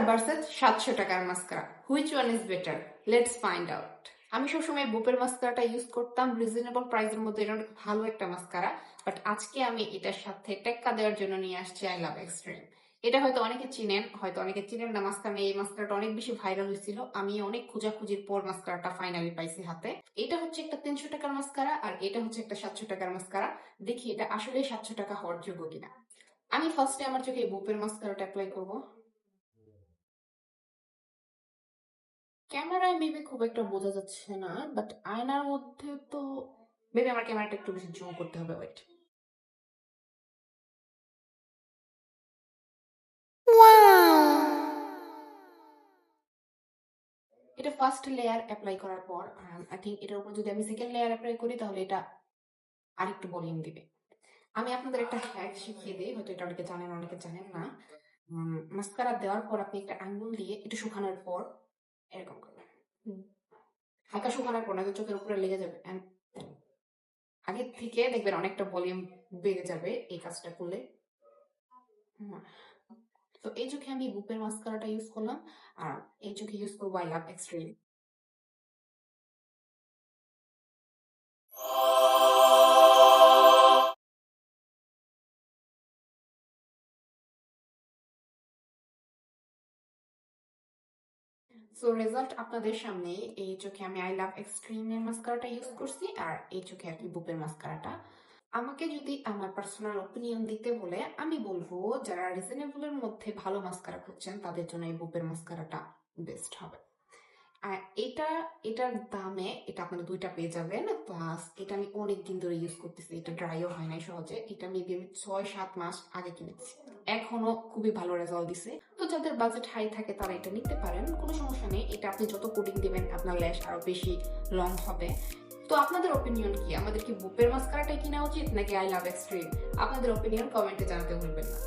Versus 700 টাকার mascara, which one is better? Let's find out. আমি সবসময় বুপের মাস্কারাটা ইউজ করতাম রিজনেবল প্রাইসের মধ্যে, এটা অনেক ভালো একটা মাস্কারা। বাট আজকে আমি এটার সাথে টেক্কা দেওয়ার জন্য নিয়ে আসছি আই লাভ এক্সট্রিম। এটা হয়তো অনেকে চিনেন, হয়তো অনেকে চিনেন না। মাস্কারা, এই মাস্কারাটা অনেক বেশি ভাইরাল হয়েছিল। আমি অনেক খোঁজাখুঁজির পর মাস্কারাটা ফাইনালি পাইছি হাতে। এটা হচ্ছে একটা 300 টাকার মাস্কারা, আর এটা হচ্ছে একটা 700 টাকার মাস্কারা। দেখি এটা আসলে 700 টাকা হওয়ার যোগ্য কিনা। আমি ফার্স্টে আমার চোখে বুপের মাস্কারাটা অ্যাপ্লাই করব। ক্যামেরায় মেবি খুব একটা বোঝা যাচ্ছে না, বাট আয়নার মধ্যে তো মেবি আমার ক্যামেরাটা একটু বেশি জুম করতে হবে। ওয়েট, এটা ফার্স্ট লেয়ার অ্যাপ্লাই করার পর আই থিঙ্ক এটার উপর যদি আমি সেকেন্ড লেয়ার অ্যাপ্লাই করি তাহলে এটা আরেকটু ভলিউম দিবে। আমি আপনাদের একটা হ্যাক শিখিয়ে দিই, হয়তো এটা অনেকে জানেন অনেকে জানেন না। মাস্কারা দেওয়ার পর আপনি একটা আঙ্গুল দিয়ে একটু শুকানোর পর এরকম করবেন। হালকা শুকানোর পর নয়তো চোখের উপরে লেগে যাবে। And আগের থেকে দেখবেন অনেকটা ভলিউম বেড়ে যাবে এই কাজটা করলে। হুম। তো এই চোখে আমি বুপের মাস্কারাটা ইউজ করলাম, আর এই চোখে ইউজ করবো I love extreme. So result আপনাদের সামনে। এই চোখে আমি আই লাভ এক্সট্রিমের মাস্কারাটা ইউজ করছি, আর এই চোখে আর কি বুপের মাস্কারাটা। আমাকে যদি আমার পার্সোনাল ওপিনিয়ন দিতে বলে আমি বলবো যারা রিজনেবলের মধ্যে ভালো মাস্কারা খুঁজছেন তাদের জন্য এই বুপের মাস্কারাটা বেস্ট হবে। আর এটার দামে এটা আপনারা দুইটা পেয়ে যাবেন, প্লাস এটা আমি অনেক দিন ধরে ইউজ করতেছি, এটা ড্রাইও হয় নাই সহজে। এটা মেবি আমি 6-7 মাস আগে কিনেছি, এখনো খুবই ভালো রেজাল্ট দিছে। তো যাদের বাজেট হাই থাকে তারা এটা নিতে পারেন, কোনো সমস্যা নেই। এটা আপনি যত কোটিং দিবেন আপনার ল্যাশ আরো বেশি লং হবে। তো আপনাদের ওপিনিয়ন কি? আমাদের কি বুপের মাস্কারাটাই কিনা উচিত নাকি আই লাভ এক্সট্রিম? আপনাদের ওপিনিয়ন কমেন্টে জানাতে ভুলবেন না।